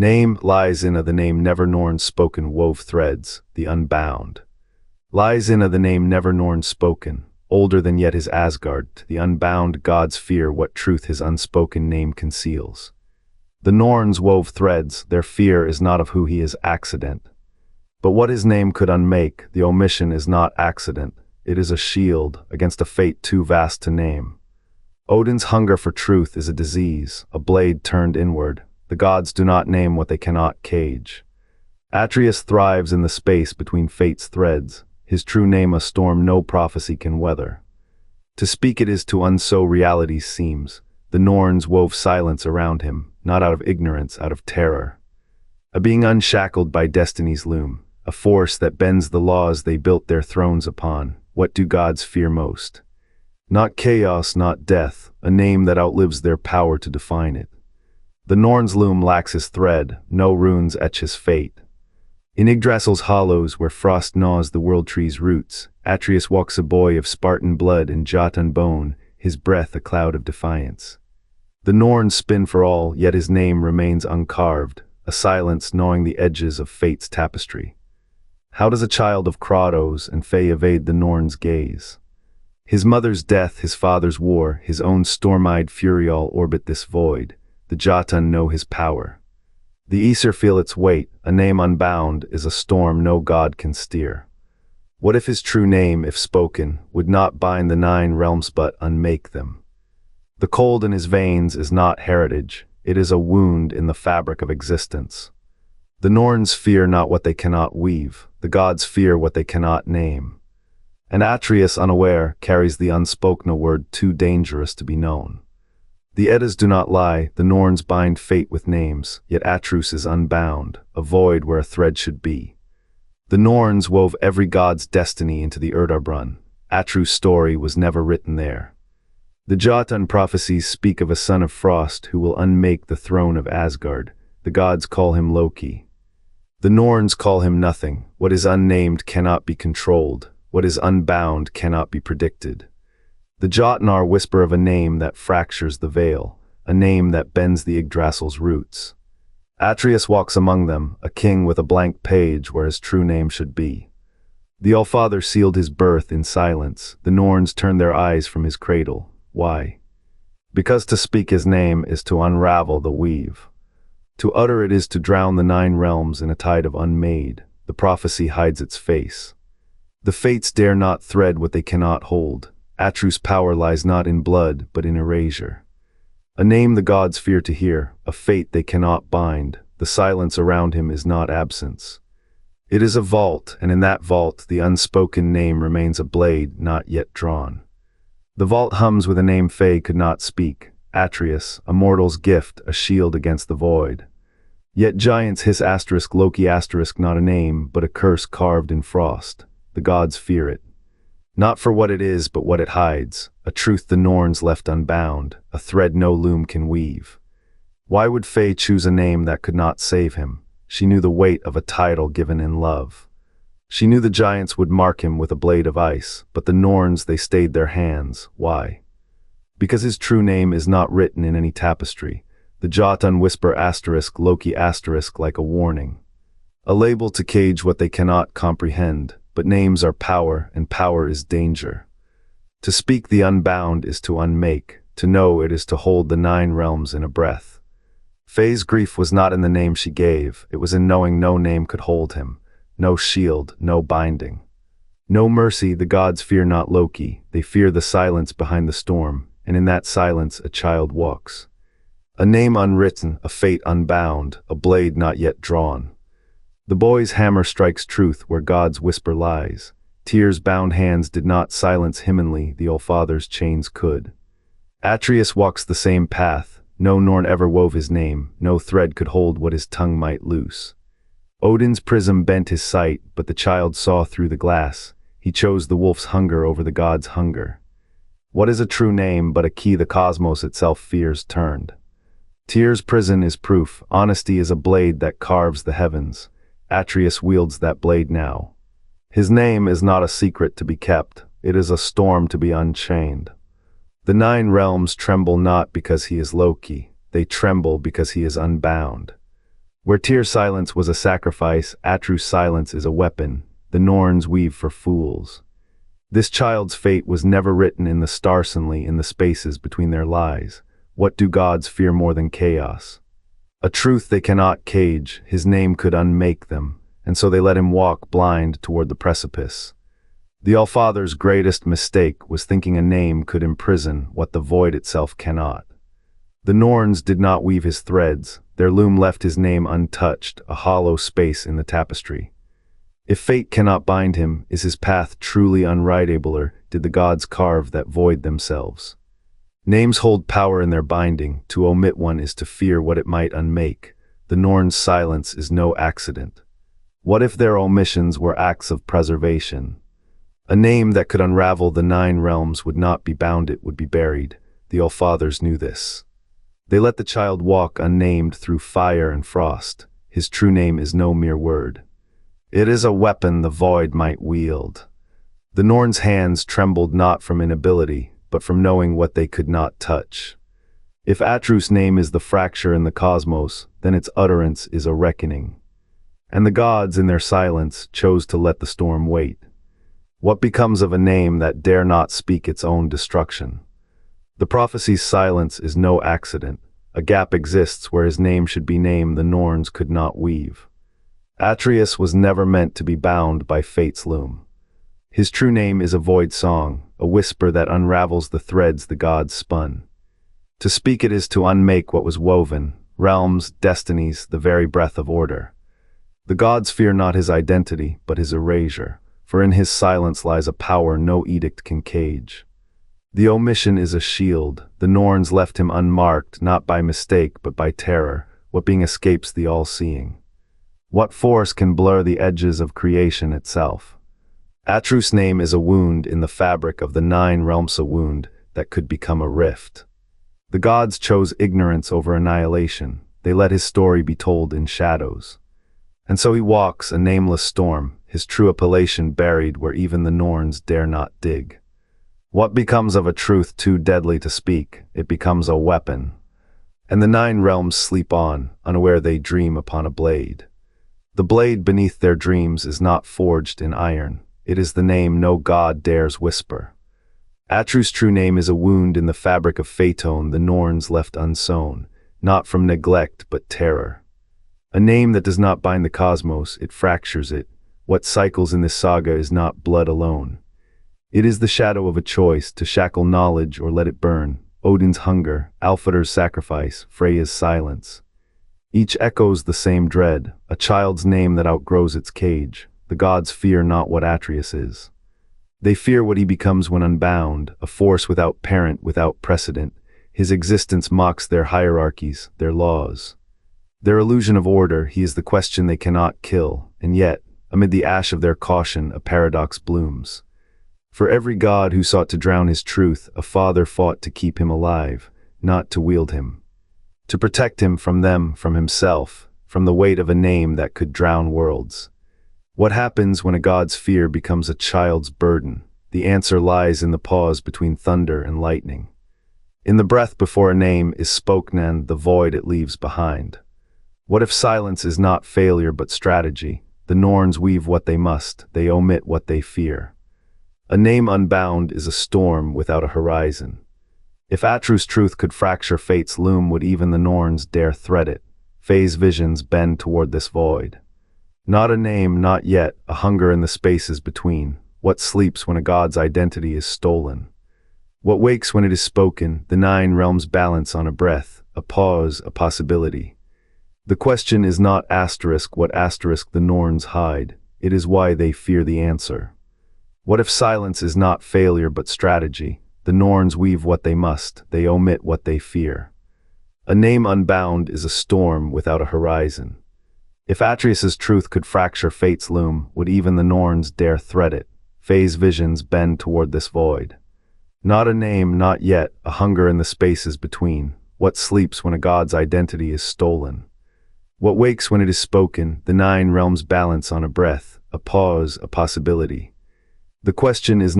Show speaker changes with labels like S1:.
S1: Name lies in the name never Norns spoken wove threads, the unbound. Lies in the name never Norns spoken, older than yet is Asgard, the unbound gods fear what truth his unspoken name conceals. The Norns wove threads, their fear is not of who he is accident. But what his name could unmake, the omission is not accident, it is a shield against a fate too vast to name. Odin's hunger for truth is a disease, a blade turned inward. The gods do not name what they cannot cage. Atreus thrives in the space between fate's threads, his true name a storm no prophecy can weather. To speak it is to unsew reality's seams. The Norns wove silence around him, not out of ignorance, out of terror. A being unshackled by destiny's loom, a force that bends the laws they built their thrones upon. What do gods fear most? Not chaos, not death, a name that outlives their power to define it. The Norns' loom lacks his thread, no runes etch his fate. In Yggdrasil's hollows where frost gnaws the world tree's roots, Atreus walks a boy of Spartan blood and Jotun bone, his breath a cloud of defiance. The Norns spin for all, yet his name remains uncarved, a silence gnawing the edges of fate's tapestry. How does a child of Kratos and Fae evade the Norns' gaze? His mother's death, his father's war, his own storm-eyed fury all orbit this void. The Jotun know his power. The Aesir feel its weight, a name unbound is a storm no god can steer. What if his true name, if spoken, would not bind the 9 realms but unmake them? The cold in his veins is not heritage, it is a wound in the fabric of existence. The Norns fear not what they cannot weave, the gods fear what they cannot name. And Atreus, unaware, carries the unspoken word too dangerous to be known. The Eddas do not lie, the Norns bind fate with names, yet Atreus is unbound, a void where a thread should be. The Norns wove every god's destiny into the Urdarbrunn. Atreus' story was never written there. The Jotun prophecies speak of a son of frost who will unmake the throne of Asgard. The gods call him Loki. The Norns call him nothing. What is unnamed cannot be controlled. What is unbound cannot be predicted. The Jotnar whisper of a name that fractures the veil, a name that bends the Yggdrasil's roots. Atreus walks among them, a king with a blank page where his true name should be. The Allfather sealed his birth in silence. The Norns turned their eyes from his cradle. Why? Because to speak his name is to unravel the weave. To utter it is to drown the 9 realms in a tide of unmade. The prophecy hides its face. The fates dare not thread what they cannot hold. Atreus' power lies not in blood, but in erasure. A name the gods fear to hear, a fate they cannot bind. The silence around him is not absence. It is a vault, and in that vault the unspoken name remains a blade not yet drawn. The vault hums with a name Fae could not speak. Atreus, a mortal's gift, a shield against the void. Yet giants hiss asterisk Loki asterisk not a name, but a curse carved in frost. The gods fear it. Not for what it is, but what it hides. A truth the Norns left unbound, a thread no loom can weave. Why would Fae choose a name that could not save him? She knew the weight of a title given in love. She knew the giants would mark him with a blade of ice, but the Norns, they stayed their hands. Why? Because his true name is not written in any tapestry. The Jotun whisper asterisk Loki asterisk like a warning. A label to cage what they cannot comprehend, but names are power, and power is danger. To speak the unbound is to unmake, to know it is to hold the 9 realms in a breath. Faye's grief was not in the name she gave, it was in knowing no name could hold him, no shield, no binding. No mercy, the gods fear not Loki, they fear the silence behind the storm, and in that silence a child walks. A name unwritten, a fate unbound, a blade not yet drawn. The boy's hammer strikes truth where God's whisper lies. Tears-bound hands did not silence Himmenly, the Allfather's chains could. Atreus walks the same path, no Norn ever wove his name, no thread could hold what his tongue might loose. Odin's prism bent his sight, but the child saw through the glass. He chose the wolf's hunger over the god's hunger. What is a true name but a key the cosmos itself fears turned? Tyr's prison is proof, honesty is a blade that carves the heavens. Atreus wields that blade now. His name is not a secret to be kept, it is a storm to be unchained. The 9 realms tremble not because he is Loki, they tremble because he is unbound. Where Tyr's silence was a sacrifice, Atreus' silence is a weapon. The Norns weave for fools. This child's fate was never written in the starsenly in the spaces between their lies. What do gods fear more than chaos? A truth they cannot cage, his name could unmake them, and so they let him walk blind toward the precipice. The Allfather's greatest mistake was thinking a name could imprison what the void itself cannot. The Norns did not weave his threads, their loom left his name untouched, a hollow space in the tapestry. If fate cannot bind him, is his path truly unwritable, or did the gods carve that void themselves? Names hold power in their binding, to omit one is to fear what it might unmake. The Norns' silence is no accident. What if their omissions were acts of preservation? A name that could unravel the 9 realms would not be bound, it would be buried. The Allfathers knew this. They let the child walk unnamed through fire and frost. His true name is no mere word. It is a weapon the void might wield. The Norns' hands trembled not from inability, but from knowing what they could not touch. If Atreus' name is the fracture in the cosmos, then its utterance is a reckoning. And the gods, in their silence, chose to let the storm wait. What becomes of a name that dare not speak its own destruction? The prophecy's silence is no accident. A gap exists where his name should be named the Norns could not weave. Atreus was never meant to be bound by fate's loom. His true name is a void song, a whisper that unravels the threads the gods spun. To speak it is to unmake what was woven, realms, destinies, the very breath of order. The gods fear not his identity, but his erasure, for in his silence lies a power no edict can cage. The omission is a shield. The Norns left him unmarked, not by mistake, but by terror. What being escapes the all-seeing? What force can blur the edges of creation itself? Atreus' name is a wound in the fabric of the 9 realms, a wound that could become a rift. The gods chose ignorance over annihilation. They let his story be told in shadows. And so he walks a nameless storm, his true appellation buried where even the Norns dare not dig. What becomes of a truth too deadly to speak? It becomes a weapon. And the 9 realms sleep on, unaware they dream upon a blade. The blade beneath their dreams is not forged in iron. It is the name no god dares whisper. Atreus' true name is a wound in the fabric of Phaeton the Norns left unsewn, not from neglect but terror. A name that does not bind the cosmos, it fractures it. What cycles in this saga is not blood alone. It is the shadow of a choice, to shackle knowledge or let it burn. Odin's hunger, Alfader's sacrifice, Freya's silence. Each echoes the same dread, a child's name that outgrows its cage. The gods fear not what Atreus is. They fear what he becomes when unbound, a force without parent, without precedent. His existence mocks their hierarchies, their laws. Their illusion of order, he is the question they cannot kill, and yet, amid the ash of their caution, a paradox blooms. For every god who sought to drown his truth, a father fought to keep him alive, not to wield him. To protect him from them, from himself, from the weight of a name that could drown worlds. What happens when a god's fear becomes a child's burden? The answer lies in the pause between thunder and lightning. In the breath before a name is spoken and the void it leaves behind. What if silence is not failure but strategy? The Norns weave what they must, they omit what they fear. A name unbound is a storm without a horizon. If Atreus' truth could fracture fate's loom, would even the Norns dare thread it? Faye's visions bend toward this void. Not a name, not yet, a hunger in the spaces between. What sleeps when a god's identity is stolen? What wakes when it is spoken? The 9 realms balance on a breath, a pause, a possibility. The question is not asterisk what asterisk the Norns hide, it is why they fear the answer. What if silence is not failure but strategy? The Norns weave what they must, they omit what they fear. A name unbound is a storm without a horizon. If Atreus' truth could fracture fate's loom, would even the Norns dare thread it? Faye's visions bend toward this void. Not a name, not yet, a hunger in the spaces between. What sleeps when a god's identity is stolen? What wakes when it is spoken? The 9 realms balance on a breath, a pause, a possibility. The question is